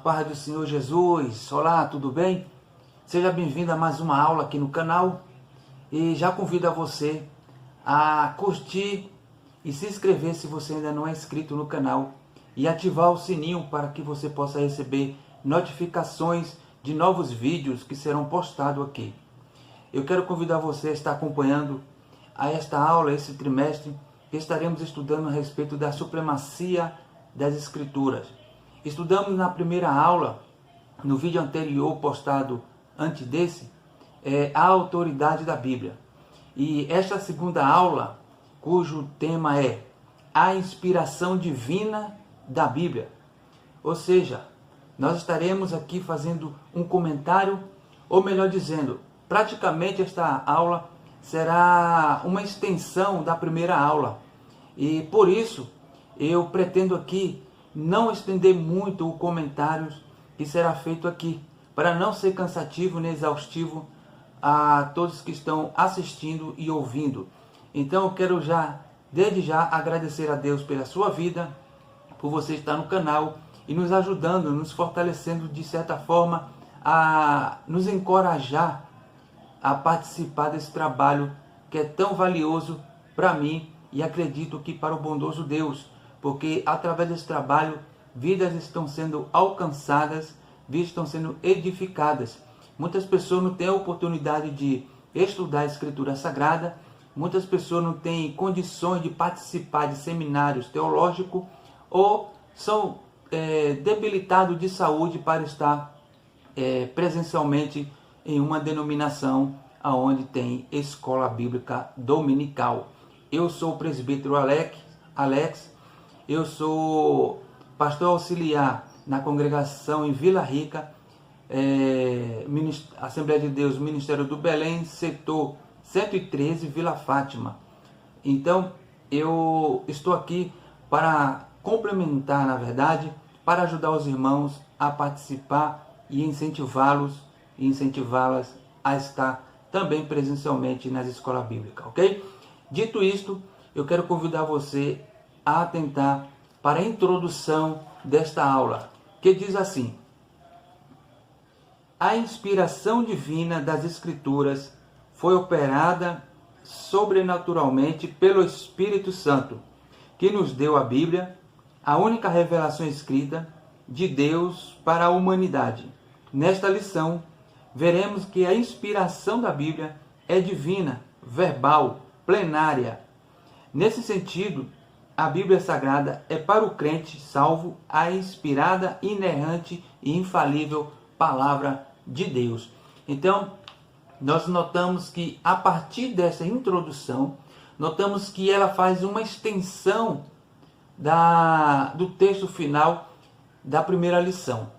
paz do Senhor Jesus. Olá, tudo bem? Seja bem-vindo a mais uma aula aqui no canal. E já convido a você a curtir e se inscrever se você ainda não é inscrito no canal. E ativar o sininho para que você possa receber notificações de novos vídeos que serão postados aqui. Eu quero convidar você a estar acompanhando a esta aula, esse trimestre, que estaremos estudando a respeito da supremacia das Escrituras. Estudamos na primeira aula, no vídeo anterior postado antes desse, a autoridade da Bíblia. E esta segunda aula, cujo tema é a inspiração divina da Bíblia. Ou seja, nós estaremos aqui fazendo um comentário, ou melhor dizendo, praticamente esta aula será uma extensão da primeira aula. E por isso, eu pretendo aqui não estender muito o comentário que será feito aqui, para não ser cansativo nem exaustivo a todos que estão assistindo e ouvindo. Então eu quero desde já agradecer a Deus pela sua vida, por você estar no canal e nos ajudando, nos fortalecendo de certa forma, a nos encorajar a participar desse trabalho que é tão valioso para mim e acredito que para o bondoso Deus, porque através desse trabalho vidas estão sendo alcançadas, vidas estão sendo edificadas. Muitas pessoas não têm a oportunidade de estudar a Escritura Sagrada, muitas pessoas não têm condições de participar de seminários teológicos ou são debilitados de saúde para estar presencialmente em uma denominação onde tem escola bíblica dominical. Eu sou o presbítero Alex, eu sou pastor auxiliar na congregação em Vila Rica, Assembleia de Deus, Ministério do Belém, setor 113, Vila Fátima. Então, eu estou aqui para complementar, na verdade, para ajudar os irmãos a participar e incentivá-los e incentivá-las a estar também presencialmente nas escolas bíblicas, ok? Dito isto, eu quero convidar você a atentar para a introdução desta aula, que diz assim: a inspiração divina das Escrituras foi operada sobrenaturalmente pelo Espírito Santo, que nos deu a Bíblia, a única revelação escrita de Deus para a humanidade. Nesta lição, veremos que a inspiração da Bíblia é divina, verbal, plenária. Nesse sentido, a Bíblia Sagrada é para o crente salvo a inspirada, inerrante e infalível palavra de Deus. Então, nós notamos que a partir dessa introdução, notamos que ela faz uma extensão do texto final da primeira lição.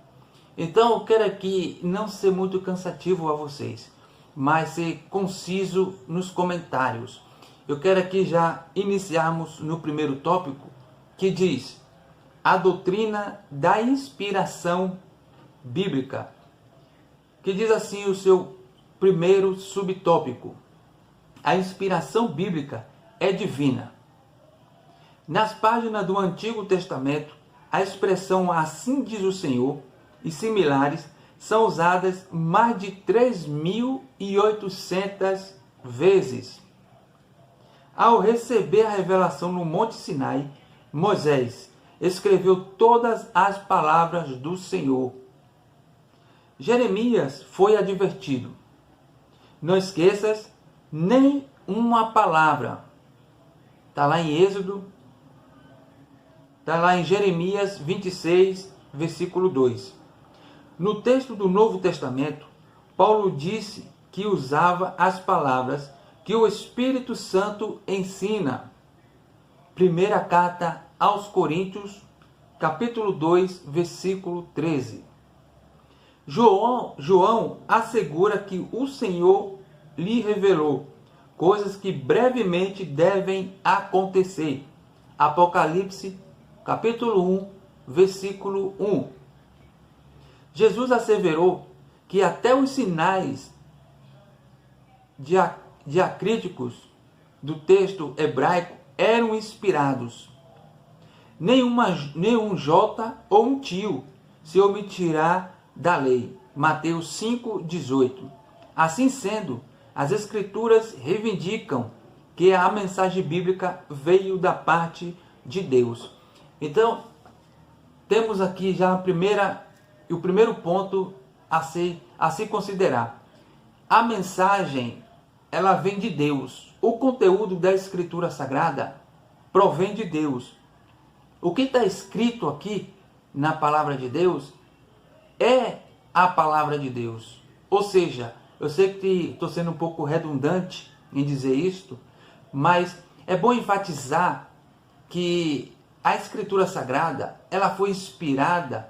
Então, eu quero aqui não ser muito cansativo a vocês, mas ser conciso nos comentários. Eu quero aqui já iniciarmos no primeiro tópico, que diz a doutrina da inspiração bíblica, que diz assim o seu primeiro subtópico: a inspiração bíblica é divina. Nas páginas do Antigo Testamento, a expressão "assim diz o Senhor" e similares são usadas mais de 3.800 vezes. Ao receber a revelação no Monte Sinai, Moisés escreveu todas as palavras do Senhor. Jeremias foi advertido: não esqueças nem uma palavra. Está lá em Êxodo, está lá em Jeremias 26, versículo 2. No texto do Novo Testamento, Paulo disse que usava as palavras que o Espírito Santo ensina. Primeira carta aos Coríntios, capítulo 2, versículo 13. João assegura que o Senhor lhe revelou coisas que brevemente devem acontecer. Apocalipse, capítulo 1, versículo 1. Jesus asseverou que até os sinais diacríticos do texto hebraico eram inspirados. Nenhum J ou um tio se omitirá da lei. Mateus 5,18. Assim sendo, as Escrituras reivindicam que a mensagem bíblica veio da parte de Deus. Então, temos aqui já o primeiro ponto a se considerar. A mensagem, ela vem de Deus. O conteúdo da Escritura Sagrada provém de Deus. O que está escrito aqui na palavra de Deus é a palavra de Deus. Ou seja, eu sei que estou sendo um pouco redundante em dizer isto, mas é bom enfatizar que a Escritura Sagrada, ela foi inspirada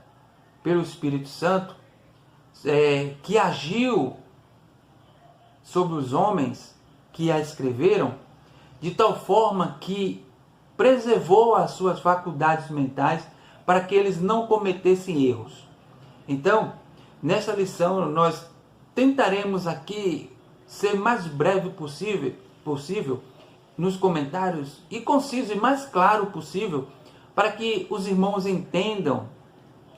pelo Espírito Santo, que agiu sobre os homens que a escreveram, de tal forma que preservou as suas faculdades mentais para que eles não cometessem erros. Então, nesta lição, nós tentaremos aqui ser mais breve possível nos comentários e conciso e mais claro possível para que os irmãos entendam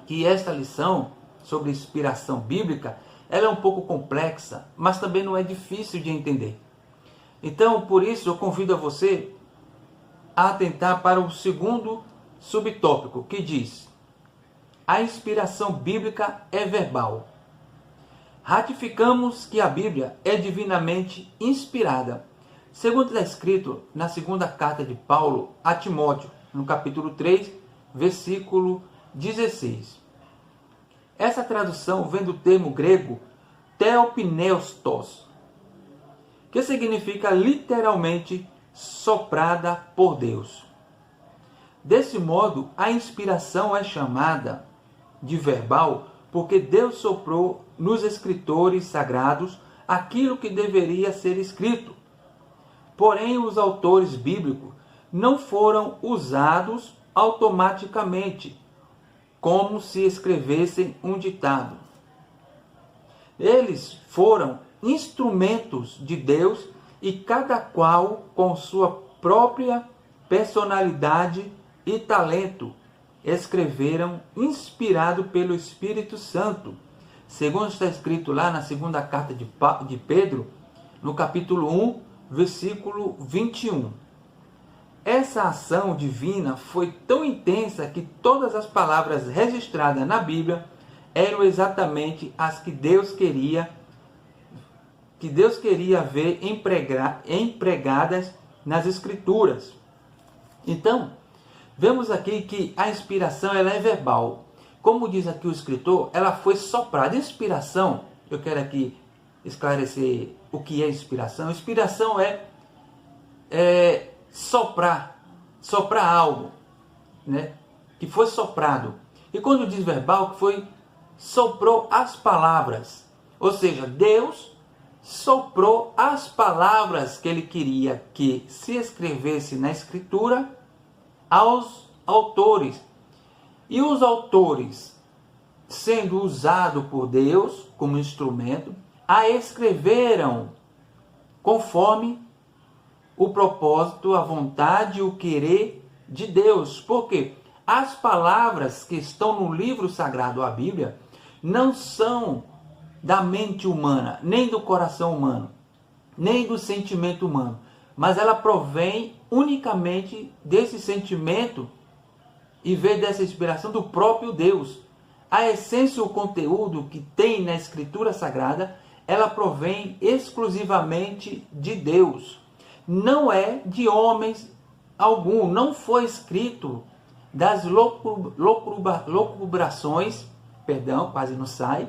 que esta lição sobre inspiração bíblica, ela é um pouco complexa, mas também não é difícil de entender. Então, por isso, eu convido a você a atentar para o segundo subtópico, que diz: a inspiração bíblica é verbal. Ratificamos que a Bíblia é divinamente inspirada, segundo está escrito na segunda carta de Paulo a Timóteo, no capítulo 3, versículo 16. Essa tradução vem do termo grego theopneustos, que significa literalmente soprada por Deus. Desse modo, a inspiração é chamada de verbal porque Deus soprou nos escritores sagrados aquilo que deveria ser escrito. Porém, os autores bíblicos não foram usados automaticamente, como se escrevessem um ditado. Eles foram instrumentos de Deus e cada qual com sua própria personalidade e talento escreveram inspirado pelo Espírito Santo, segundo está escrito lá na segunda carta de Pedro, no capítulo 1, versículo 21. Essa ação divina foi tão intensa que todas as palavras registradas na Bíblia eram exatamente as que Deus queria ver empregadas nas Escrituras. Então, vemos aqui que a inspiração ela é verbal. Como diz aqui o escritor, ela foi soprada. Inspiração, eu quero aqui esclarecer o que é inspiração. Inspiração é soprar algo, né? Que foi soprado. E quando diz verbal, que soprou as palavras. Ou seja, Deus soprou as palavras que ele queria que se escrevesse na Escritura aos autores. E os autores, sendo usados por Deus como instrumento, a escreveram conforme o propósito, a vontade e o querer de Deus. Porque as palavras que estão no livro sagrado, a Bíblia, não são da mente humana, nem do coração humano, nem do sentimento humano, mas ela provém unicamente desse sentimento e vem dessa inspiração do próprio Deus. A essência e o conteúdo que tem na Escritura Sagrada, ela provém exclusivamente de Deus. Não é de homens algum, não foi escrito das locubrações, quase não sai,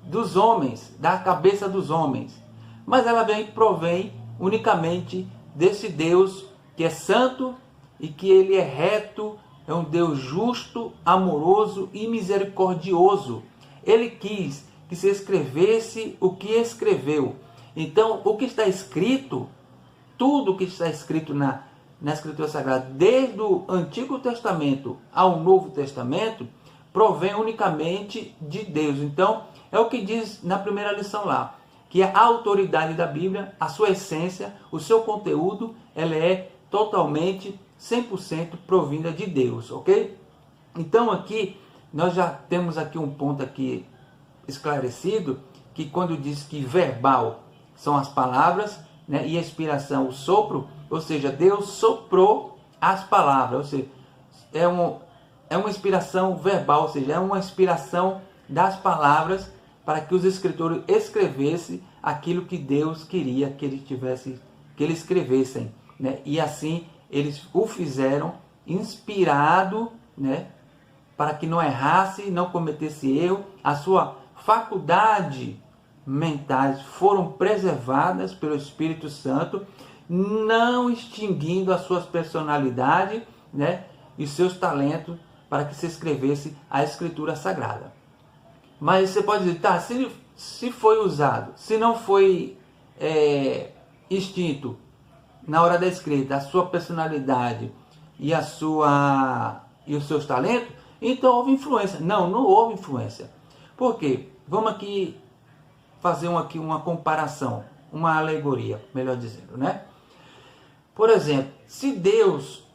dos homens, da cabeça dos homens. Mas ela provém unicamente desse Deus que é santo e que ele é reto, é um Deus justo, amoroso e misericordioso. Ele quis que se escrevesse o que escreveu. Então, o que está escrito, tudo que está escrito na Escritura Sagrada, desde o Antigo Testamento ao Novo Testamento, provém unicamente de Deus. Então, é o que diz na primeira lição lá, que a autoridade da Bíblia, a sua essência, o seu conteúdo, ela é totalmente, 100% provinda de Deus, ok? Então aqui nós já temos aqui um ponto aqui esclarecido, que quando diz que verbal são as palavras, né, e a inspiração, o sopro, ou seja, Deus soprou as palavras, ou seja, é uma inspiração verbal, ou seja, é uma inspiração das palavras para que os escritores escrevessem aquilo que Deus queria que eles escrevessem, né? E assim eles o fizeram inspirado, né, para que não errasse, não cometesse erro. A sua faculdade mentais foram preservadas pelo Espírito Santo, não extinguindo as suas personalidades, né, e seus talentos para que se escrevesse a Escritura Sagrada. Mas você pode dizer, tá, se foi usado, se não foi extinto na hora da escrita a sua personalidade e os seus talentos, então houve influência. Não houve influência. Por quê? Vamos aqui fazer uma comparação, uma alegoria, melhor dizendo, né? Por exemplo, se Deus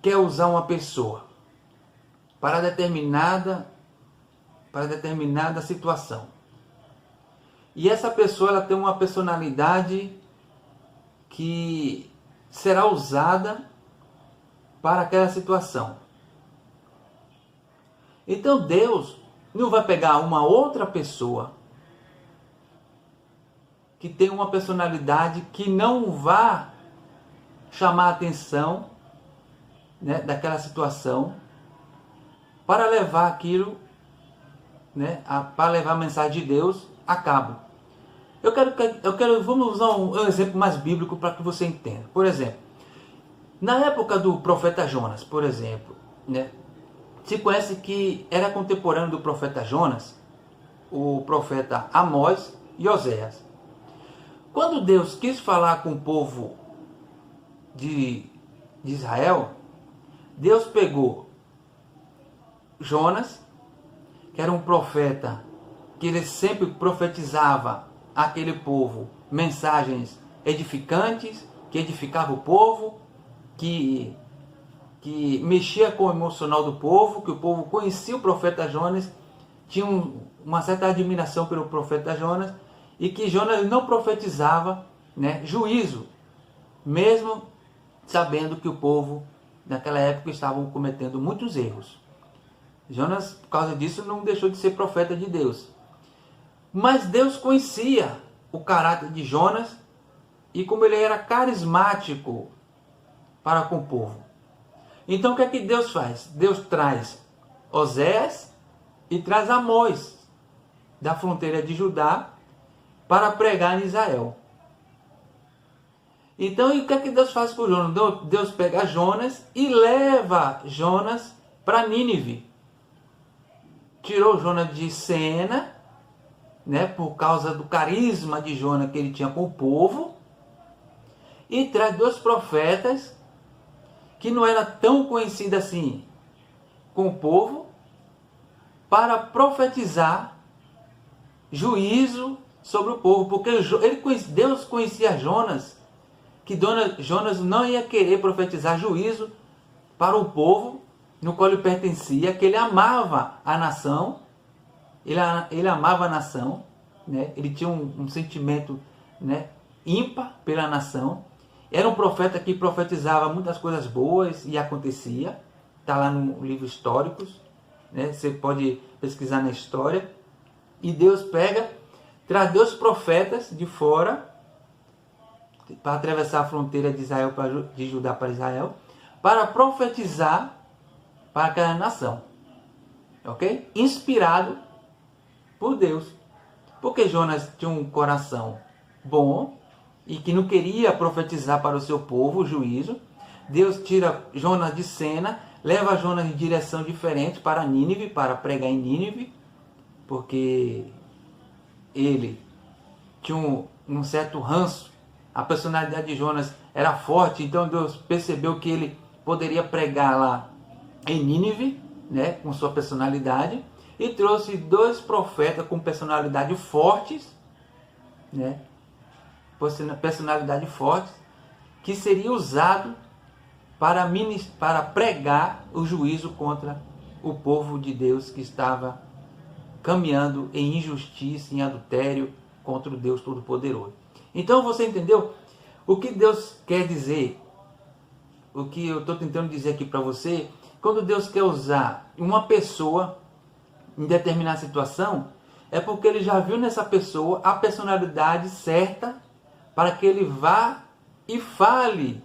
quer usar uma pessoa para determinada situação, e essa pessoa ela tem uma personalidade que será usada para aquela situação, então Deus não vai pegar uma outra pessoa que tem uma personalidade que não vá chamar a atenção, né, daquela situação, para levar aquilo, né, para levar a mensagem de Deus a cabo. Vamos usar um exemplo mais bíblico para que você entenda. Por exemplo, na época do profeta Jonas, por exemplo, né, se conhece que era contemporâneo do profeta Jonas, o profeta Amós e Oséias. Quando Deus quis falar com o povo de Israel, Deus pegou Jonas, que era um profeta, que ele sempre profetizava àquele povo mensagens edificantes, que edificava o povo, que mexia com o emocional do povo, que o povo conhecia o profeta Jonas, tinha uma certa admiração pelo profeta Jonas, e que Jonas não profetizava, né, juízo, mesmo sabendo que o povo naquela época estavam cometendo muitos erros. Jonas, por causa disso, não deixou de ser profeta de Deus. Mas Deus conhecia o caráter de Jonas e como ele era carismático para com o povo. Então o que é que Deus faz? Deus traz Oséias e traz Amós da fronteira de Judá para pregar em Israel. Então, e o que é que Deus faz com Jonas? Deus pega Jonas e leva Jonas para Nínive. Tirou Jonas de cena, né, por causa do carisma de Jonas que ele tinha com o povo, e traz dois profetas que não era tão conhecido assim com o povo, para profetizar juízo sobre o povo, porque Deus conhecia Jonas, que Jonas não ia querer profetizar juízo para o povo no qual ele pertencia, que ele amava a nação, ele amava a nação, né? Ele tinha um sentimento, né, ímpar pela nação. Era um profeta que profetizava muitas coisas boas e acontecia. Está lá no livro Históricos, né? Você pode pesquisar na história. E Deus traz dois profetas de fora para atravessar a fronteira de Israel, de Judá para Israel, para profetizar para aquela nação. Ok? Inspirado por Deus. Porque Jonas tinha um coração bom e que não queria profetizar para o seu povo o juízo. Deus tira Jonas de cena, leva Jonas em direção diferente para Nínive, para pregar em Nínive, porque ele tinha um certo ranço. A personalidade de Jonas era forte, então Deus percebeu que ele poderia pregar lá em Nínive, né, com sua personalidade, e trouxe dois profetas com personalidade fortes, né, personalidade forte, que seria usado para pregar o juízo contra o povo de Deus que estava caminhando em injustiça, em adultério contra o Deus Todo-Poderoso. Então você entendeu o que Deus quer dizer? O que eu estou tentando dizer aqui para você, quando Deus quer usar uma pessoa em determinada situação, é porque Ele já viu nessa pessoa a personalidade certa para que Ele vá e fale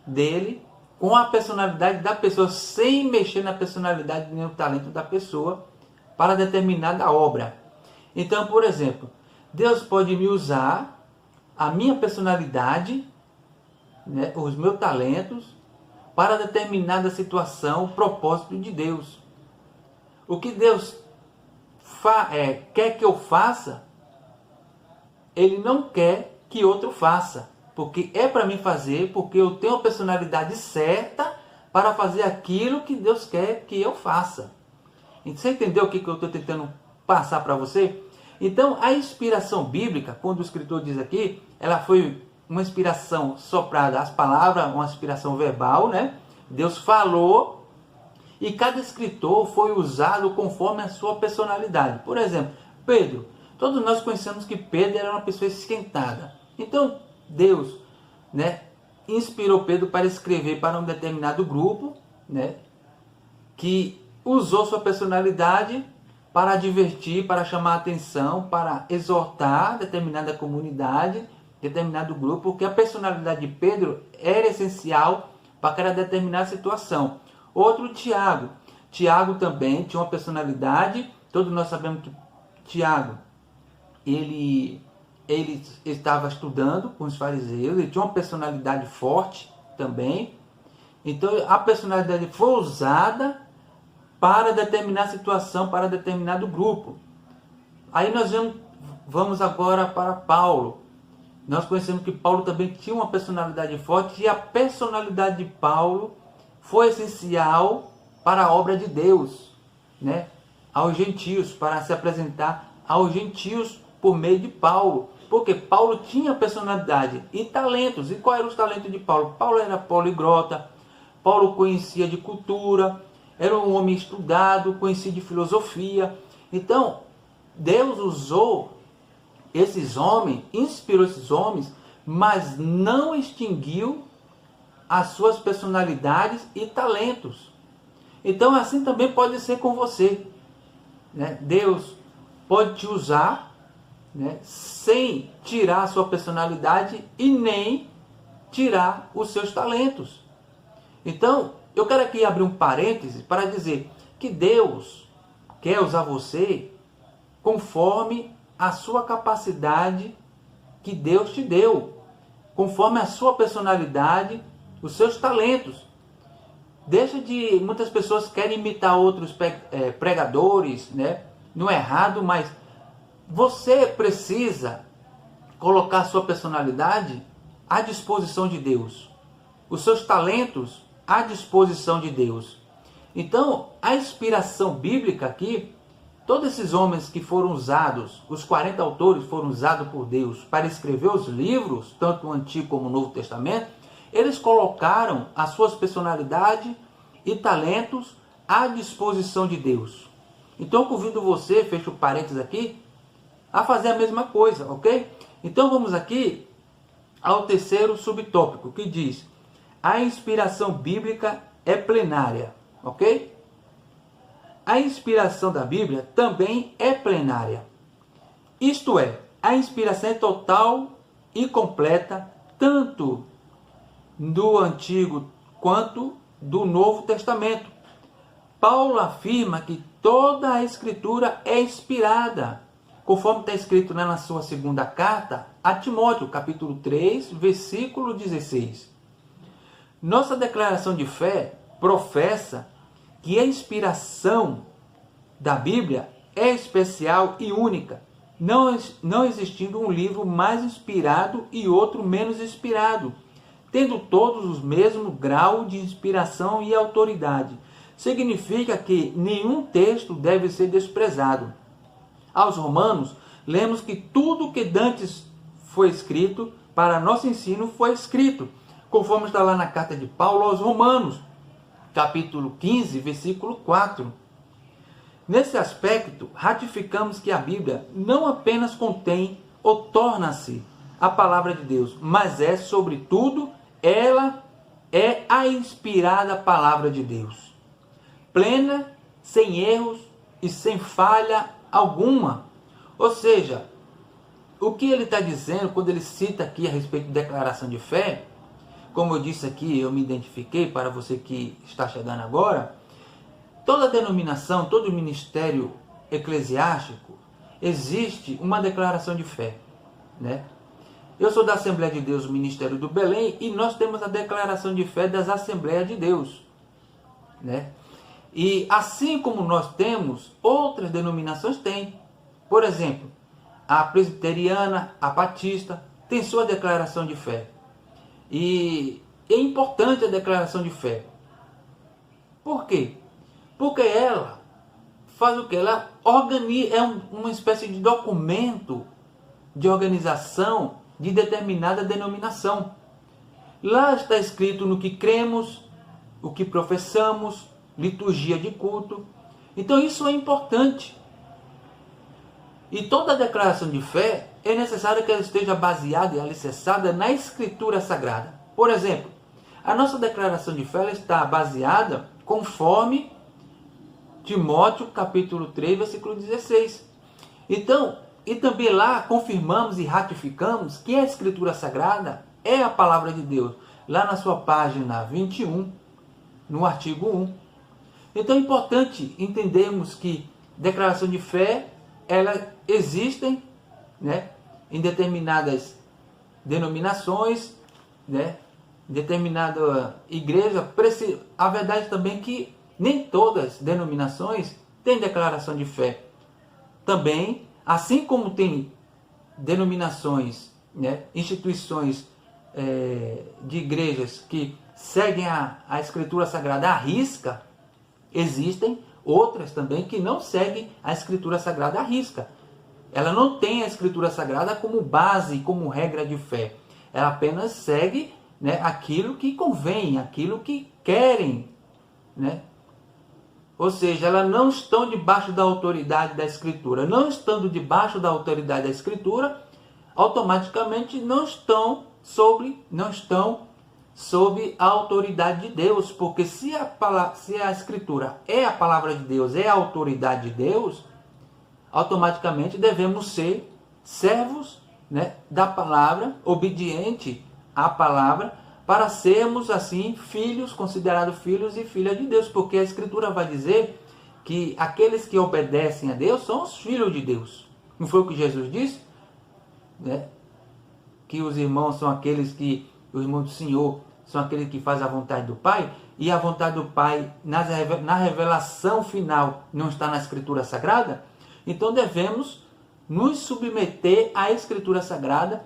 dele com a personalidade da pessoa, sem mexer na personalidade nem no talento da pessoa para determinada obra. Então, por exemplo, Deus pode me usar a minha personalidade, né, os meus talentos, para determinada situação, o propósito de Deus. O que Deus quer que eu faça, Ele não quer que outro faça. Porque é para mim fazer, porque eu tenho a personalidade certa para fazer aquilo que Deus quer que eu faça. Você entendeu o que eu estou tentando passar para você? Então, a inspiração bíblica, quando o escritor diz aqui, ela foi uma inspiração soprada às palavras, uma inspiração verbal, né? Deus falou e cada escritor foi usado conforme a sua personalidade. Por exemplo, Pedro. Todos nós conhecemos que Pedro era uma pessoa esquentada. Então, Deus, né, inspirou Pedro para escrever para um determinado grupo, né, que usou sua personalidade para divertir, para chamar a atenção, para exortar determinada comunidade, determinado grupo, porque a personalidade de Pedro era essencial para aquela determinada situação. Outro, Tiago. Tiago também tinha uma personalidade, todos nós sabemos que Tiago, ele estava estudando com os fariseus, ele tinha uma personalidade forte também. Então a personalidade foi usada para determinar situação, para determinado grupo. Aí nós vamos agora para Paulo. Nós conhecemos que Paulo também tinha uma personalidade forte e a personalidade de Paulo foi essencial para a obra de Deus, né? Aos gentios, para se apresentar aos gentios por meio de Paulo. Porque Paulo tinha personalidade e talentos. E qual eram os talentos de Paulo? Paulo era poliglota, Paulo conhecia de cultura, era um homem estudado, conhecia de filosofia. Então, Deus usou esses homens, inspirou esses homens, mas não extinguiu as suas personalidades e talentos. Então, assim também pode ser com você, né? Deus pode te usar, né, sem tirar a sua personalidade e nem tirar os seus talentos. Então, eu quero aqui abrir um parêntese para dizer que Deus quer usar você conforme a sua capacidade que Deus te deu, conforme a sua personalidade, os seus talentos. Muitas pessoas querem imitar outros pregadores, né? Não é errado, mas você precisa colocar a sua personalidade à disposição de Deus, os seus talentos à disposição de Deus. Então, a inspiração bíblica aqui, todos esses homens que foram usados, os 40 autores foram usados por Deus para escrever os livros, tanto o Antigo como o Novo Testamento, eles colocaram as suas personalidades e talentos à disposição de Deus. Então, eu convido você, fecho parênteses aqui, a fazer a mesma coisa, ok? Então, vamos aqui ao terceiro subtópico, que diz: a inspiração bíblica é plenária, ok? A inspiração da Bíblia também é plenária. Isto é, a inspiração é total e completa, tanto do Antigo quanto do Novo Testamento. Paulo afirma que toda a Escritura é inspirada, conforme está escrito na sua segunda carta a Timóteo, capítulo 3, versículo 16. Nossa declaração de fé professa que a inspiração da Bíblia é especial e única, não existindo um livro mais inspirado e outro menos inspirado, tendo todos o mesmo grau de inspiração e autoridade. Significa que nenhum texto deve ser desprezado. Aos Romanos, lemos que tudo que dantes foi escrito para nosso ensino foi escrito, conforme está lá na carta de Paulo aos Romanos. capítulo 15, versículo 4. Nesse aspecto, ratificamos que a Bíblia não apenas contém ou torna-se a palavra de Deus, mas é, sobretudo, ela é a inspirada palavra de Deus, plena, sem erros e sem falha alguma. Ou seja, o que ele está dizendo quando ele cita aqui a respeito de declaração de fé, como eu disse aqui, eu me identifiquei para você que está chegando agora, toda denominação, todo ministério eclesiástico, existe uma declaração de fé, né? Eu sou da Assembleia de Deus, Ministério do Belém, e nós temos a declaração de fé das Assembleias de Deus, né? E assim como nós temos, outras denominações têm. Por exemplo, a presbiteriana, a batista, tem sua declaração de fé. E é importante a declaração de fé. Por quê? Porque ela faz o que? Ela organiza, é uma espécie de documento de organização de determinada denominação. Lá está escrito no que cremos, o que professamos, liturgia de culto. Então isso é importante. E toda declaração de fé é necessário que ela esteja baseada e alicerçada na Escritura Sagrada. Por exemplo, a nossa declaração de fé ela está baseada conforme Timóteo capítulo 3, versículo 16. Então, e também lá confirmamos e ratificamos que a Escritura Sagrada é a palavra de Deus. Lá na sua página 21, no artigo 1. Então é importante entendermos que declaração de fé, elas existem, né, em determinadas denominações, né, em determinada igreja. A verdade também é que nem todas as denominações têm declaração de fé. Também, assim como tem denominações, né, instituições de igrejas que seguem a Escritura Sagrada à risca, existem outras também que não seguem a Escritura Sagrada à risca. Ela não tem a Escritura Sagrada como base, como regra de fé. Ela apenas segue, né, aquilo que convém, aquilo que querem, né? Ou seja, elas não estão debaixo da autoridade da Escritura. Não estando debaixo da autoridade da Escritura, automaticamente não estão sob a autoridade de Deus. Porque se a Escritura é a palavra de Deus, é a autoridade de Deus, automaticamente devemos ser servos, né, da palavra, obediente à palavra, para sermos assim filhos, considerados filhos e filhas de Deus. Porque a Escritura vai dizer que aqueles que obedecem a Deus são os filhos de Deus. Não foi o que Jesus disse? Né? Que os irmãos são aqueles que, os irmãos do Senhor, são aqueles que fazem a vontade do Pai. E a vontade do Pai, na revelação final, não está na Escritura Sagrada. Então devemos nos submeter à Escritura Sagrada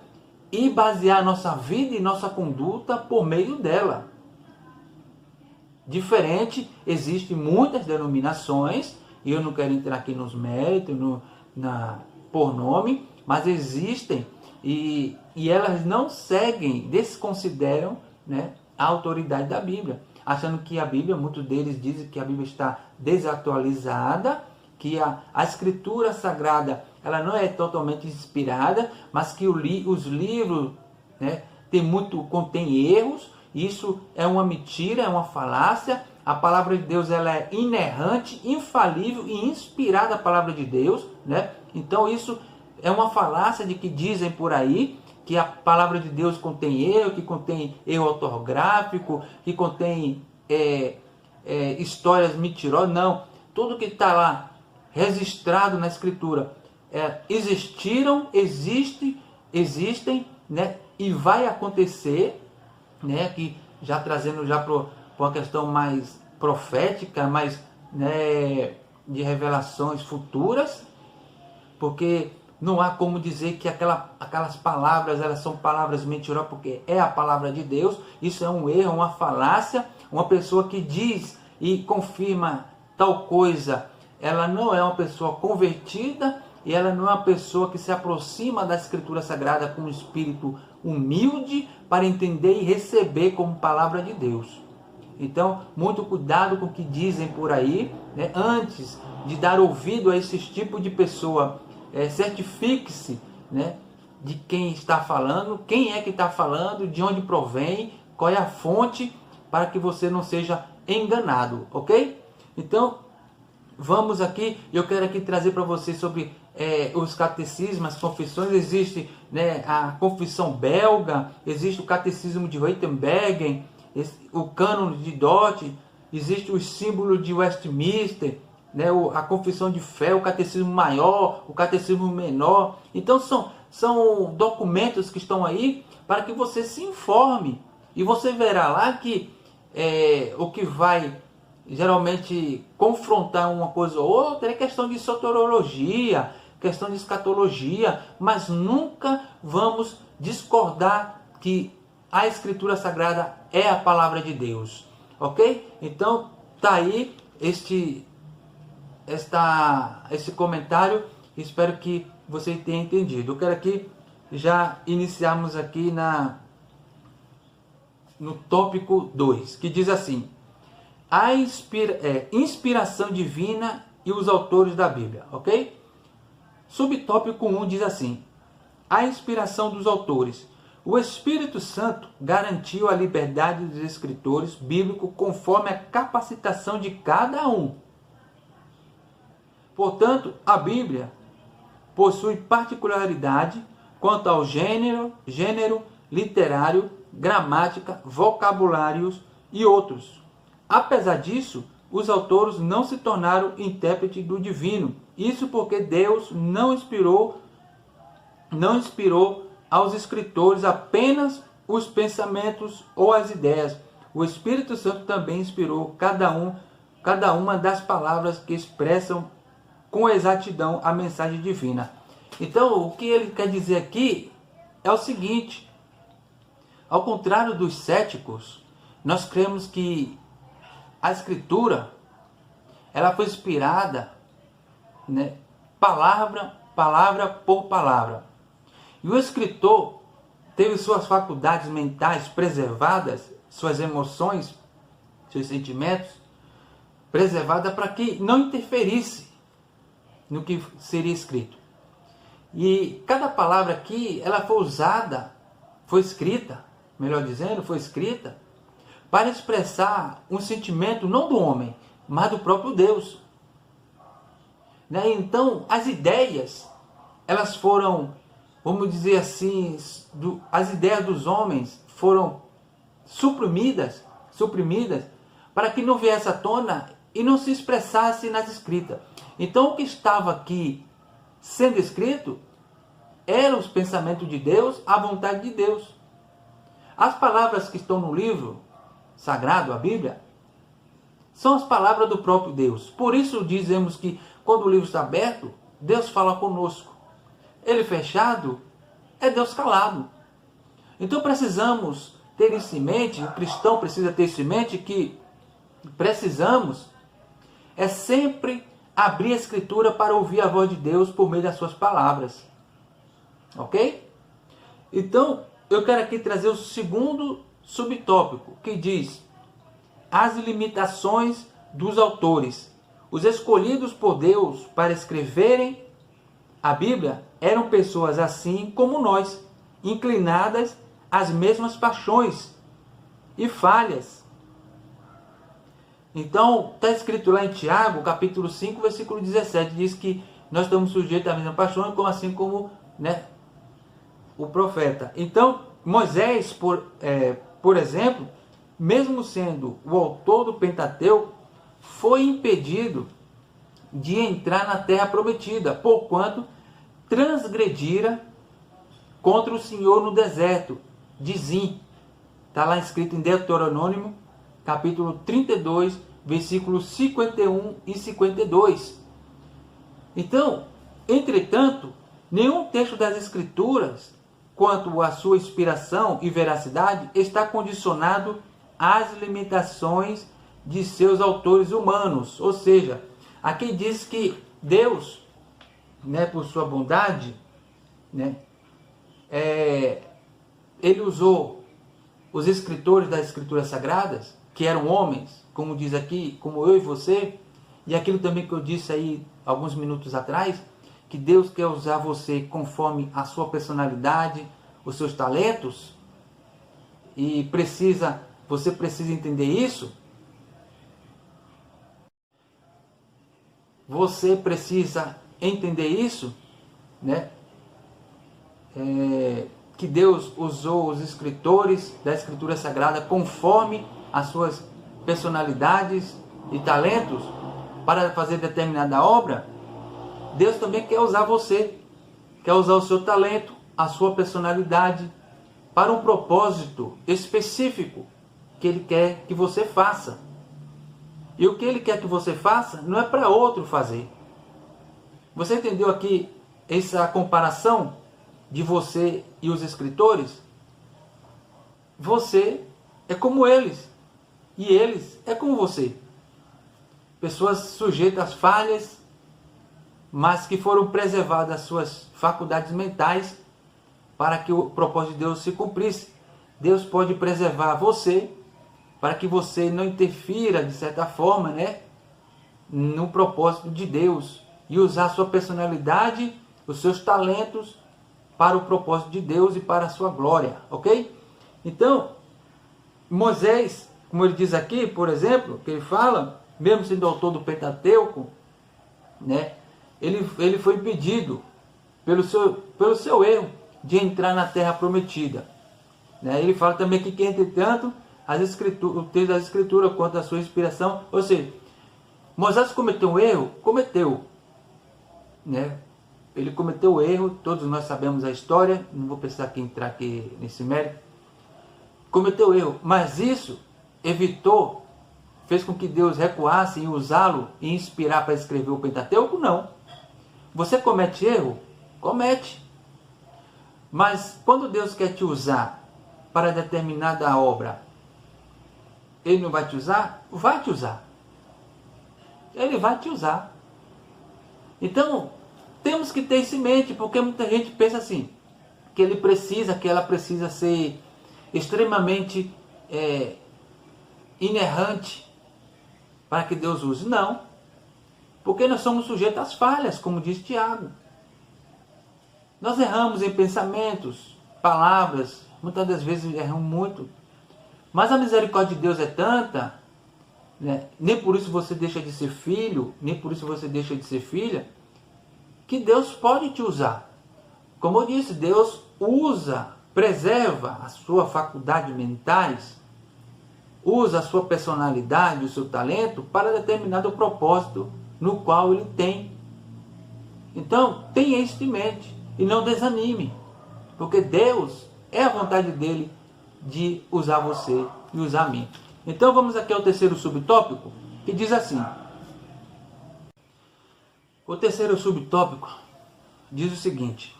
e basear nossa vida e nossa conduta por meio dela. Diferente, existem muitas denominações, e eu não quero entrar aqui nos méritos, por nome, mas existem, e elas não seguem, desconsideram, né, a autoridade da Bíblia, achando que a Bíblia, muitos deles dizem que a Bíblia está desatualizada, que a Escritura Sagrada ela não é totalmente inspirada, mas que os livros, né, contém erros. Isso é uma mentira, é uma falácia. A palavra de Deus ela é inerrante, infalível e inspirada a palavra de Deus, né? Então isso é uma falácia de que dizem por aí que a palavra de Deus contém erro, que contém erro ortográfico, que contém histórias mentirosas. Não, tudo que está lá registrado na Escritura existem, né, e vai acontecer, né, que já trazendo já para uma questão mais profética, mais, né, de revelações futuras, porque não há como dizer que aquelas palavras elas são palavras mentirosas, porque é a palavra de Deus. Isso é um erro, uma falácia. Uma pessoa que diz e confirma tal coisa, ela não é uma pessoa convertida, e ela não é uma pessoa que se aproxima da Escritura Sagrada com um espírito humilde para entender e receber como palavra de Deus. Então, muito cuidado com o que dizem por aí, né? Antes de dar ouvido a esse tipo de pessoa, certifique-se, né, de quem está falando, quem é que está falando, de onde provém, qual é a fonte, para que você não seja enganado, ok? Então, vamos aqui, eu quero aqui trazer para vocês sobre os catecismos, as confissões. Existe, né, a confissão belga, existe o catecismo de Wittenbergen, o cânon de Dort, existe o símbolo de Westminster, né, a confissão de fé, o catecismo maior, o catecismo menor. Então são documentos que estão aí para que você se informe, e você verá lá que o que vai geralmente confrontar uma coisa ou outra é questão de soteriologia, questão de escatologia, mas nunca vamos discordar que a Escritura Sagrada é a palavra de Deus, ok? Então tá aí esse comentário, espero que você tenha entendido. Eu quero aqui já iniciarmos aqui no tópico 2, que diz assim: a inspiração divina e os autores da Bíblia, ok? Subtópico 1 diz assim: a inspiração dos autores. O Espírito Santo garantiu a liberdade dos escritores bíblicos conforme a capacitação de cada um. Portanto, a Bíblia possui particularidade quanto ao gênero literário, gramática, vocabulários e outros. Apesar disso, os autores não se tornaram intérpretes do divino. Isso porque Deus não inspirou aos escritores apenas os pensamentos ou as ideias. O Espírito Santo também inspirou cada uma das palavras que expressam com exatidão a mensagem divina. Então, o que ele quer dizer aqui é o seguinte: ao contrário dos céticos, nós cremos que a Escritura, ela foi inspirada, né, palavra por palavra. E o escritor teve suas faculdades mentais preservadas, suas emoções, seus sentimentos preservadas para que não interferisse no que seria escrito. E cada palavra aqui, ela foi escrita para expressar um sentimento não do homem, mas do próprio Deus. Né? Então, as ideias, elas foram, vamos dizer assim, as ideias dos homens foram suprimidas, para que não viesse à tona e não se expressasse nas escritas. Então, o que estava aqui sendo escrito eram os pensamentos de Deus, a vontade de Deus. As palavras que estão no livro sagrado, a Bíblia, são as palavras do próprio Deus. Por isso dizemos que quando o livro está aberto, Deus fala conosco. Ele fechado, é Deus calado. Então precisamos ter isso em mente, o cristão precisa ter isso em mente, que precisamos sempre abrir a Escritura para ouvir a voz de Deus por meio das suas palavras. Ok? Então, eu quero aqui trazer o segundo subtópico, que diz: as limitações dos autores. Os escolhidos por Deus para escreverem a Bíblia eram pessoas assim como nós, inclinadas às mesmas paixões e falhas. Então, está escrito lá em Tiago, capítulo 5, versículo 17, diz que nós estamos sujeitos à mesma paixão, assim como, né, o profeta. Então, Moisés, por exemplo, mesmo sendo o autor do Pentateuco, foi impedido de entrar na terra prometida, porquanto transgredira contra o Senhor no deserto de Zim. Está lá escrito em Deuteronômio, capítulo 32, versículos 51 e 52. Então, entretanto, nenhum texto das Escrituras, quanto à sua inspiração e veracidade, está condicionado às limitações de seus autores humanos. Ou seja, aqui diz que Deus, né, por sua bondade, né, ele usou os escritores das Escrituras Sagradas que eram homens, como diz aqui, como eu e você, e aquilo também que eu disse aí alguns minutos atrás, que Deus quer usar você conforme a sua personalidade, os seus talentos, e você precisa entender isso. Você precisa entender isso, né? Que Deus usou os escritores da Escritura Sagrada conforme as suas personalidades e talentos para fazer determinada obra. Deus também quer usar você, quer usar o seu talento, a sua personalidade para um propósito específico que Ele quer que você faça. E o que Ele quer que você faça não é para outro fazer. Você entendeu aqui essa comparação de você e os escritores? Você é como eles e eles é como você. Pessoas sujeitas a falhas, mas que foram preservadas as suas faculdades mentais para que o propósito de Deus se cumprisse. Deus pode preservar você para que você não interfira, de certa forma, né, no propósito de Deus, e usar a sua personalidade, os seus talentos para o propósito de Deus e para a sua glória, ok? Então, Moisés, como ele diz aqui, por exemplo, que ele fala, mesmo sendo autor do Pentateuco, né, ele foi impedido pelo seu erro de entrar na terra prometida. Né? Ele fala também que, entretanto, o texto das Escrituras quanto à sua inspiração, ou seja, Moisés cometeu um erro? Cometeu. Né? Ele cometeu o erro, todos nós sabemos a história, não vou precisar entrar aqui nesse mérito. Cometeu erro, mas isso fez com que Deus recuasse em usá-lo e inspirar para escrever o Pentateuco? Não. Você comete erro? Comete. Mas quando Deus quer te usar para determinada obra, Ele não vai te usar? Vai te usar. Ele vai te usar. Então, temos que ter isso em mente, porque muita gente pensa assim, que ela precisa ser extremamente inerrante para que Deus use. Não. Porque nós somos sujeitos às falhas, como diz Tiago. Nós erramos em pensamentos, palavras, muitas das vezes erramos muito. Mas a misericórdia de Deus é tanta, né? Nem por isso você deixa de ser filho, nem por isso você deixa de ser filha, que Deus pode te usar. Como eu disse, Deus preserva a sua faculdade mentais, usa a sua personalidade, o seu talento para determinado propósito no qual Ele tem. Então, tenha isso em mente e não desanime, porque Deus é a vontade dEle de usar você e usar a mim. Então vamos aqui ao terceiro subtópico, que diz assim. O terceiro subtópico diz o seguinte: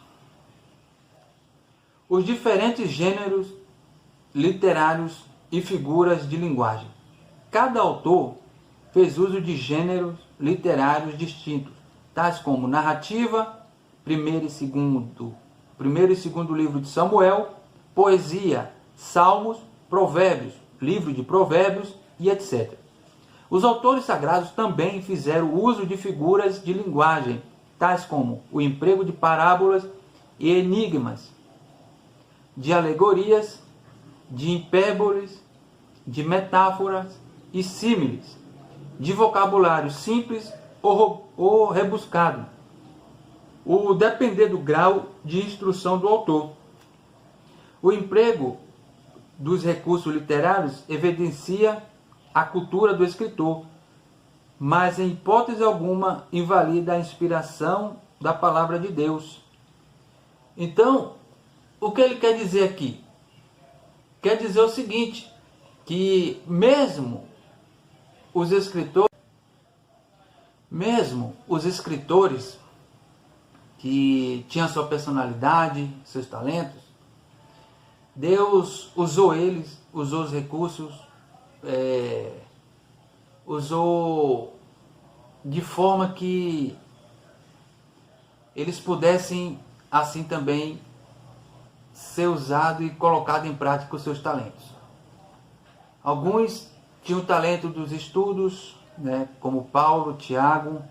os diferentes gêneros literários e figuras de linguagem. Cada autor fez uso de gêneros literários distintos, tais como narrativa, primeiro e segundo livro de Samuel, poesia, salmos, provérbios, livro de provérbios e etc. Os autores sagrados também fizeram uso de figuras de linguagem, tais como o emprego de parábolas e enigmas, de alegorias, de hipérboles, de metáforas e símiles, de vocabulário simples ou rebuscado, o depender do grau de instrução do autor. O emprego dos recursos literários evidencia a cultura do escritor, mas em hipótese alguma invalida a inspiração da palavra de Deus. Então, o que ele quer dizer aqui? Quer dizer o seguinte, que mesmo os escritores que tinham sua personalidade, seus talentos, Deus usou eles, usou os recursos, usou de forma que eles pudessem assim também ser usados e colocados em prática os seus talentos. Alguns tinha o talento dos estudos, né, como Paulo, Tiago,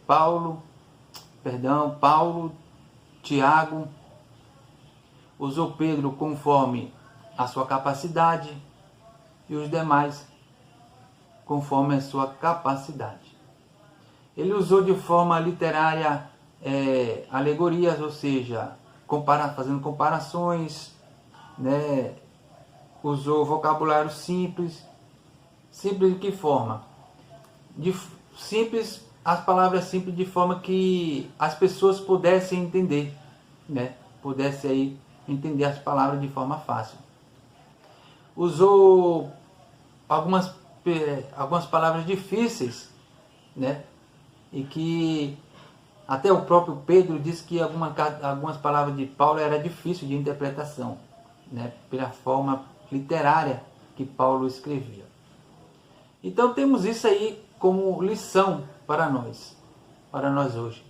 Paulo, Tiago, usou Pedro conforme a sua capacidade e os demais conforme a sua capacidade. Ele usou de forma literária alegorias, ou seja, fazendo comparações, né? Usou vocabulário simples. Simples de que forma? As palavras simples de forma que as pessoas pudessem entender, né? Pudessem aí entender as palavras de forma fácil. Usou algumas palavras difíceis, né? E que até o próprio Pedro disse que algumas palavras de Paulo era difícil de interpretação, né? Pela forma literária que Paulo escrevia. Então temos isso aí como lição para nós hoje.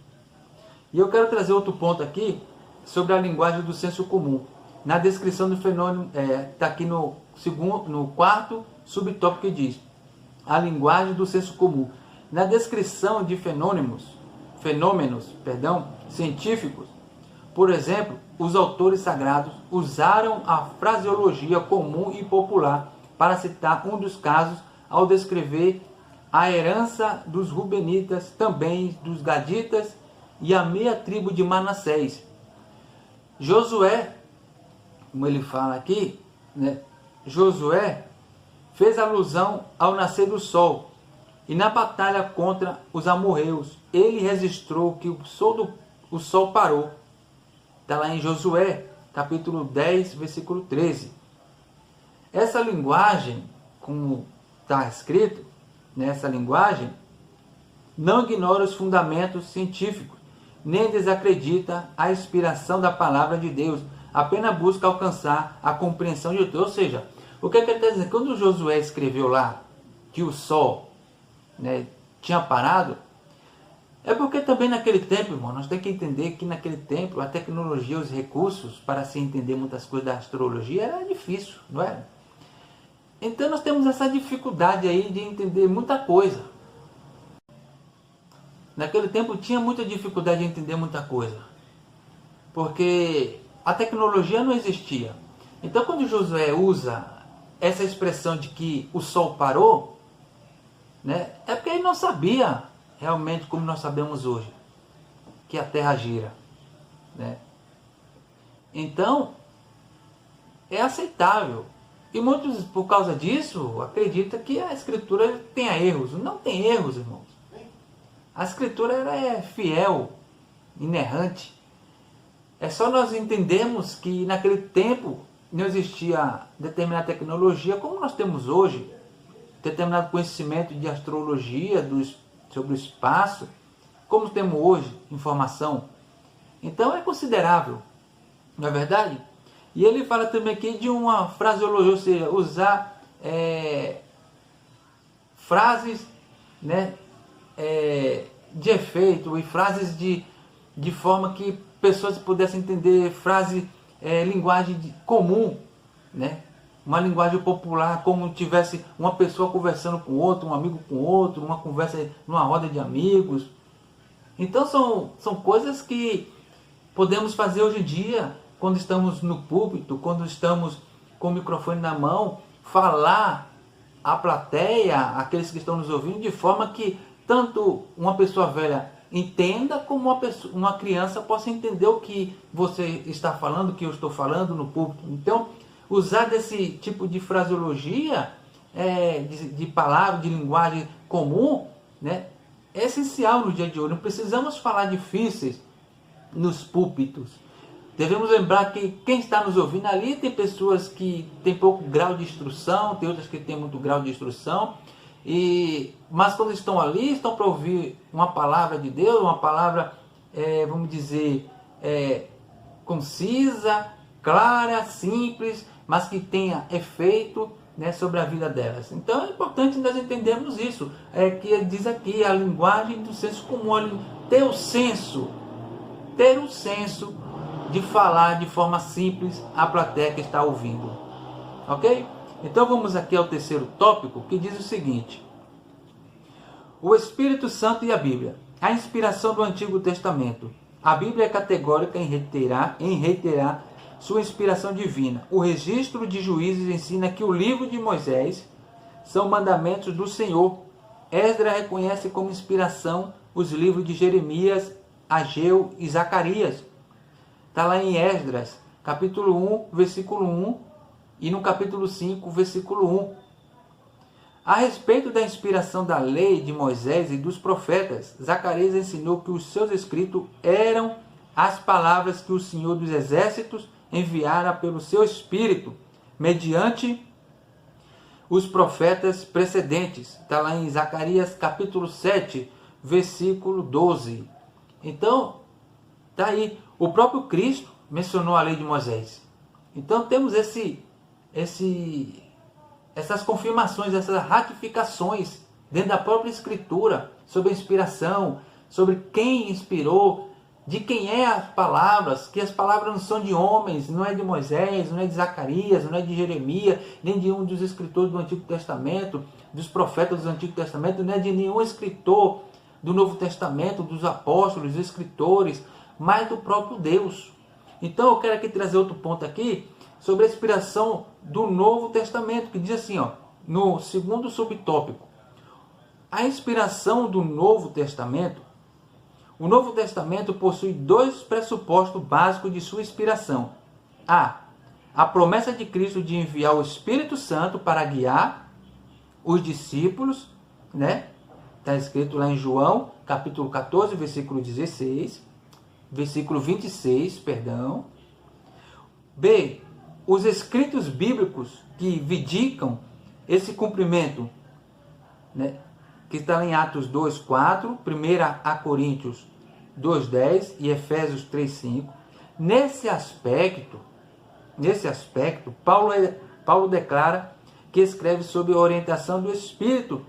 E eu quero trazer outro ponto aqui sobre a linguagem do senso comum. Na descrição do fenômeno, está aqui no quarto subtópico que diz a linguagem do senso comum. Na descrição de fenômenos científicos, por exemplo, os autores sagrados usaram a fraseologia comum e popular para citar um dos casos ao descrever a herança dos Rubenitas, também dos Gaditas e a meia tribo de Manassés. Josué, como ele fala aqui, né? Josué fez alusão ao nascer do sol, e na batalha contra os amorreus, ele registrou que o sol parou. Está lá em Josué, capítulo 10, versículo 13. Essa linguagem, como está escrito, nessa linguagem, não ignora os fundamentos científicos, nem desacredita a inspiração da palavra de Deus, apenas busca alcançar a compreensão de Deus. Ou seja, o que ele está dizendo? Quando Josué escreveu lá que o sol, né, tinha parado, é porque também naquele tempo, irmão, nós temos que entender que naquele tempo a tecnologia, os recursos para se entender muitas coisas da astrologia era difícil, não era? Então nós temos essa dificuldade aí de entender muita coisa. Naquele tempo tinha muita dificuldade de entender muita coisa, porque a tecnologia não existia. Então quando Josué usa essa expressão de que o sol parou, né, é porque ele não sabia realmente como nós sabemos hoje, que a Terra gira, né? Então é aceitável. E muitos, por causa disso, acreditam que a Escritura tenha erros. Não tem erros, irmãos. A Escritura ela é fiel, inerrante. É só nós entendermos que naquele tempo não existia determinada tecnologia como nós temos hoje, determinado conhecimento de astrologia, sobre o espaço, como temos hoje, informação. Então é considerável, não é verdade? E ele fala também aqui de uma fraseologia, ou seja, usar frases, né, de efeito e frases de forma que pessoas pudessem entender, linguagem comum, né? Uma linguagem popular, como tivesse uma pessoa conversando com outra, um amigo com outro, uma conversa numa roda de amigos. Então são coisas que podemos fazer hoje em dia, quando estamos no púlpito, quando estamos com o microfone na mão, falar à plateia, aqueles que estão nos ouvindo, de forma que tanto uma pessoa velha entenda, como uma criança possa entender o que você está falando, o que eu estou falando no púlpito. Então, usar desse tipo de fraseologia, de palavra, de linguagem comum, né, é essencial no dia de hoje. Não precisamos falar difíceis nos púlpitos. Devemos lembrar que quem está nos ouvindo ali tem pessoas que têm pouco grau de instrução, tem outras que têm muito grau de instrução, mas quando estão ali, estão para ouvir uma palavra de Deus, uma palavra, vamos dizer, concisa, clara, simples, mas que tenha efeito, né, sobre a vida delas. Então é importante nós entendermos isso, que diz aqui a linguagem do senso comum, ter o senso de falar de forma simples à plateia que está ouvindo, ok? Então vamos aqui ao terceiro tópico, que diz o seguinte: o Espírito Santo e a Bíblia. A inspiração do Antigo Testamento. A Bíblia é categórica em reiterar sua inspiração divina. O registro de Juízes ensina que o livro de Moisés são mandamentos do Senhor. Esdras reconhece como inspiração os livros de Jeremias, Ageu e Zacarias. Está lá em Esdras, capítulo 1, versículo 1, e no capítulo 5, versículo 1. A respeito da inspiração da lei de Moisés e dos profetas, Zacarias ensinou que os seus escritos eram as palavras que o Senhor dos Exércitos enviara pelo seu Espírito, mediante os profetas precedentes. Está lá em Zacarias capítulo 7, versículo 12. Então, está aí. O próprio Cristo mencionou a lei de Moisés. Então temos essas confirmações, essas ratificações dentro da própria Escritura sobre a inspiração, sobre quem inspirou, de quem é as palavras, que as palavras não são de homens, não é de Moisés, não é de Zacarias, não é de Jeremias, nem de um dos escritores do Antigo Testamento, dos profetas do Antigo Testamento, não é de nenhum escritor do Novo Testamento, dos apóstolos, dos escritores, mas do próprio Deus. Então eu quero aqui trazer outro ponto aqui, sobre a inspiração do Novo Testamento, que diz assim, ó, no segundo subtópico: a inspiração do Novo Testamento. O Novo Testamento possui dois pressupostos básicos de sua inspiração. A promessa de Cristo de enviar o Espírito Santo para guiar os discípulos, né? Está escrito lá em João, capítulo 14, versículo 16, versículo 26, perdão. B, os escritos bíblicos que vindicam esse cumprimento, né? Que está em Atos 2, 4, 1 a Coríntios 2, 10 e Efésios 3, 5. Nesse aspecto, Paulo declara que escreve sob a orientação do Espírito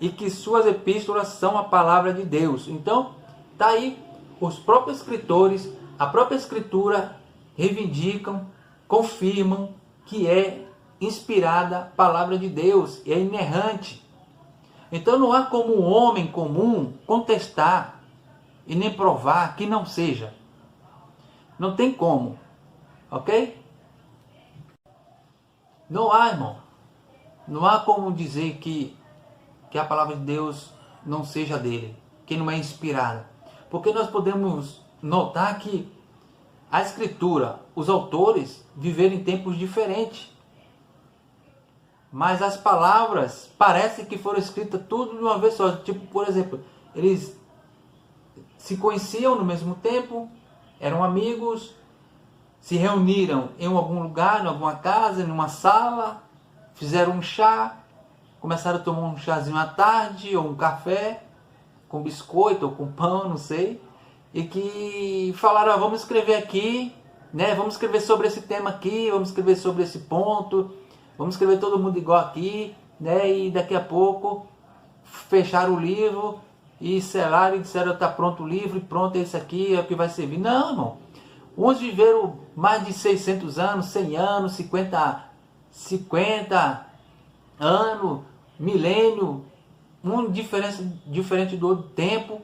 e que suas epístolas são a palavra de Deus. Então, está aí, os próprios escritores, a própria Escritura reivindicam, confirmam que é inspirada a palavra de Deus, é inerrante. Então não há como um homem comum contestar e nem provar que não seja. Não tem como. Ok? Não há, irmão. Não há como dizer que a palavra de Deus não seja dele, que não é inspirada. Porque nós podemos notar que a Escritura, os autores viveram em tempos diferentes. Mas as palavras parece que foram escritas tudo de uma vez só. Tipo, por exemplo, eles se conheciam no mesmo tempo, eram amigos, se reuniram em algum lugar, em alguma casa, em uma sala, fizeram um chá, começaram a tomar um chazinho à tarde, ou um café, com biscoito ou com pão, não sei, e que falaram, vamos escrever aqui, né? Vamos escrever sobre esse tema aqui, vamos escrever sobre esse ponto, vamos escrever todo mundo igual aqui, né? E daqui a pouco fecharam o livro e selaram e disseram, está pronto o livro, e pronto, esse aqui é o que vai servir. Não, irmão. Uns viveram mais de 600 anos, 100 anos, 50 anos, milênio, um diferente do outro tempo.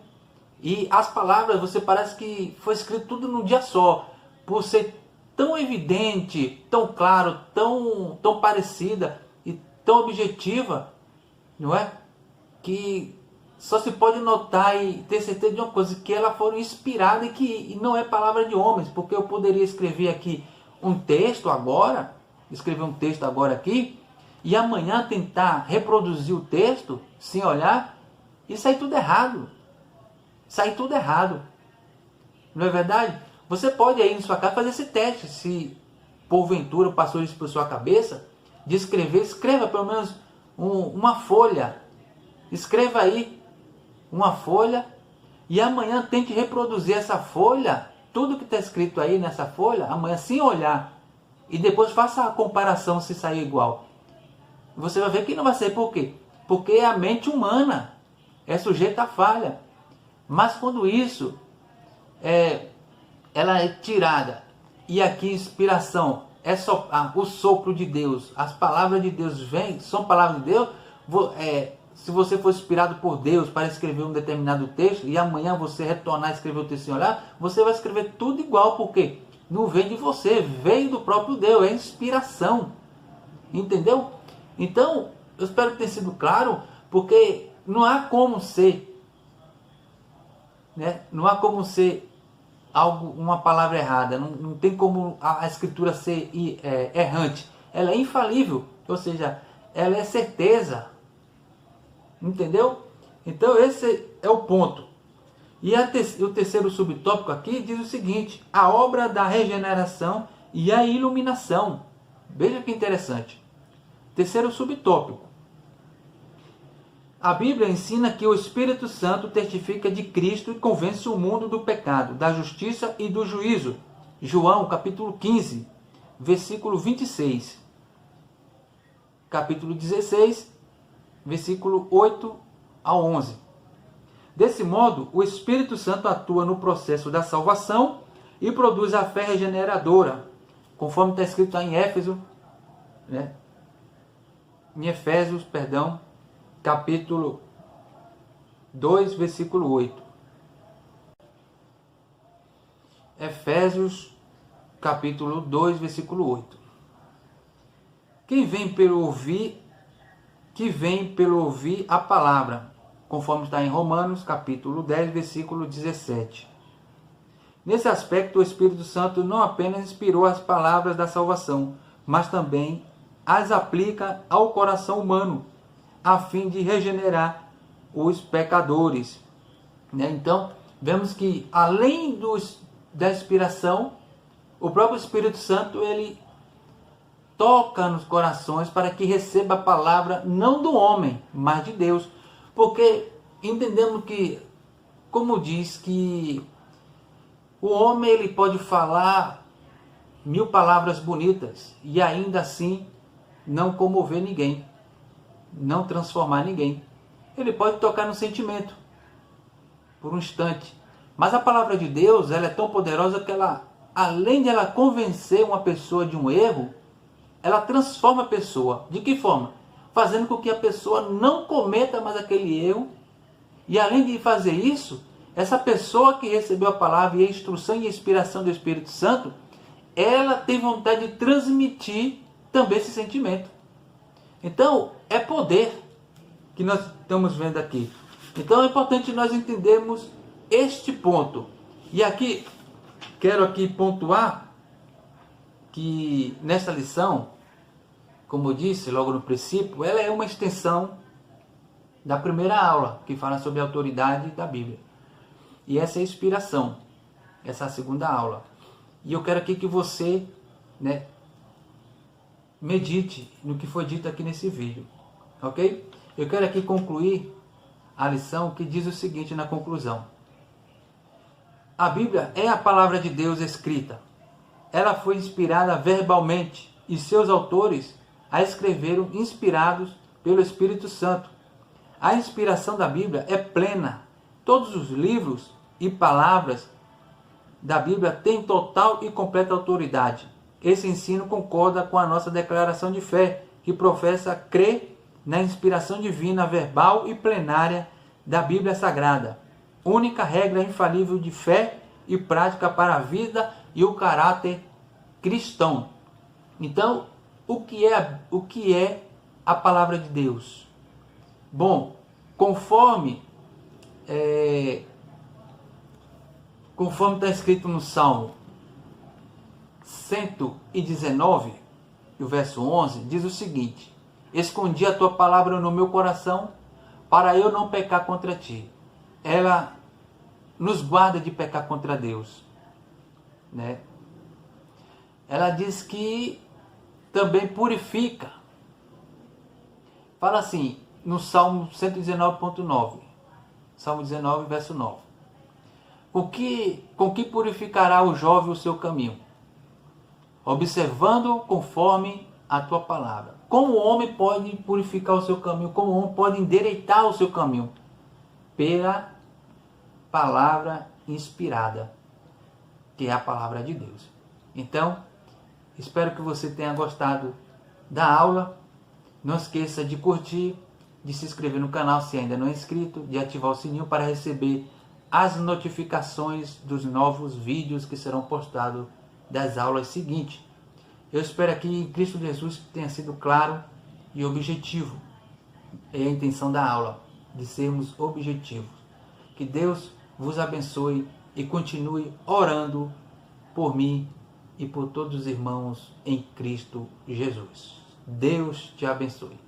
E as palavras, você parece que foi escrito tudo num dia só, por ser tão evidente, tão claro, tão parecida e tão objetiva, não é? Que só se pode notar e ter certeza de uma coisa, que ela foram inspirada e não é palavra de homens, porque eu poderia escrever aqui um texto agora, aqui, e amanhã tentar reproduzir o texto sem olhar e sair tudo errado. Não é verdade? Você pode aí na sua casa fazer esse teste, se porventura passou isso por sua cabeça, de escreva pelo menos uma folha. Escreva aí uma folha e amanhã tente reproduzir essa folha, tudo que está escrito aí nessa folha, amanhã sem olhar. E depois faça a comparação se sair igual. Você vai ver que não vai ser. Por quê? Porque a mente humana é sujeita a falha. Mas quando isso ela é tirada, e aqui inspiração é só o sopro de Deus, as palavras de Deus vêm, são palavras de Deus. Se você for inspirado por Deus para escrever um determinado texto e amanhã você retornar a escrever o texto e olhar, você vai escrever tudo igual, porque não vem de você, veio do próprio Deus, é inspiração. Entendeu? Então, eu espero que tenha sido claro, porque não há como ser, né? Não há como ser uma palavra errada, não tem como a escritura ser errante. Ela é infalível, ou seja, ela é certeza. Entendeu? Então esse é o ponto. E o terceiro subtópico aqui diz o seguinte: a obra da regeneração e a iluminação. Veja que interessante. Terceiro subtópico. A Bíblia ensina que o Espírito Santo testifica de Cristo e convence o mundo do pecado, da justiça e do juízo. João, capítulo 15, versículo 26. Capítulo 16, versículo 8 a 11. Desse modo, o Espírito Santo atua no processo da salvação e produz a fé regeneradora, conforme está escrito lá em Éfeso, né? Em Efésios, capítulo 2, versículo 8. Efésios, capítulo 2, versículo 8. Que vem pelo ouvir a palavra, conforme está em Romanos, capítulo 10, versículo 17. Nesse aspecto, o Espírito Santo não apenas inspirou as palavras da salvação, mas também as aplica ao coração humano, a fim de regenerar os pecadores. Então, vemos que além da inspiração, o próprio Espírito Santo, ele toca nos corações para que receba a palavra não do homem, mas de Deus. Porque entendemos que, como diz, que o homem ele pode falar 1000 palavras bonitas e ainda assim não comover ninguém, não transformar ninguém. Ele pode tocar no sentimento por um instante, mas a palavra de Deus, ela é tão poderosa que ela, além de ela convencer uma pessoa de um erro, ela transforma a pessoa. De que forma? Fazendo com que a pessoa não cometa mais aquele erro. E além de fazer isso, essa pessoa que recebeu a palavra e a instrução e a inspiração do Espírito Santo, ela tem vontade de transmitir também esse sentimento. Então, é poder que nós estamos vendo aqui. Então, é importante nós entendermos este ponto. E aqui, quero aqui pontuar que nessa lição, como eu disse logo no princípio, ela é uma extensão da primeira aula, que fala sobre a autoridade da Bíblia. E essa é a inspiração, essa é a segunda aula. E eu quero aqui que você, medite no que foi dito aqui nesse vídeo, ok? Eu quero aqui concluir a lição que diz o seguinte na conclusão. A Bíblia é a palavra de Deus escrita. Ela foi inspirada verbalmente e seus autores a escreveram inspirados pelo Espírito Santo. A inspiração da Bíblia é plena. Todos os livros e palavras da Bíblia têm total e completa autoridade. Esse ensino concorda com a nossa declaração de fé, que professa crer na inspiração divina verbal e plenária da Bíblia Sagrada, única regra infalível de fé e prática para a vida e o caráter cristão. Então, o que é a palavra de Deus? Bom, conforme está escrito no Salmo 119, o verso 11, diz o seguinte: escondi a tua palavra no meu coração, para eu não pecar contra ti. Ela nos guarda de pecar contra Deus, Ela diz que também purifica. Fala assim, no Salmo 119.9, Salmo 19, verso 9. Com que purificará o jovem o seu caminho? Observando conforme a tua palavra. Como o homem pode purificar o seu caminho? Como o homem pode endireitar o seu caminho? Pela palavra inspirada, que é a palavra de Deus. Então, Espero que você tenha gostado da aula. Não esqueça de curtir, de se inscrever no canal se ainda não é inscrito, de ativar o sininho para receber as notificações dos novos vídeos que serão postados das aulas seguintes. Eu espero que em Cristo Jesus tenha sido claro e objetivo. É a intenção da aula, de sermos objetivos. Que Deus vos abençoe e continue orando por mim e por todos os irmãos em Cristo Jesus. Deus te abençoe.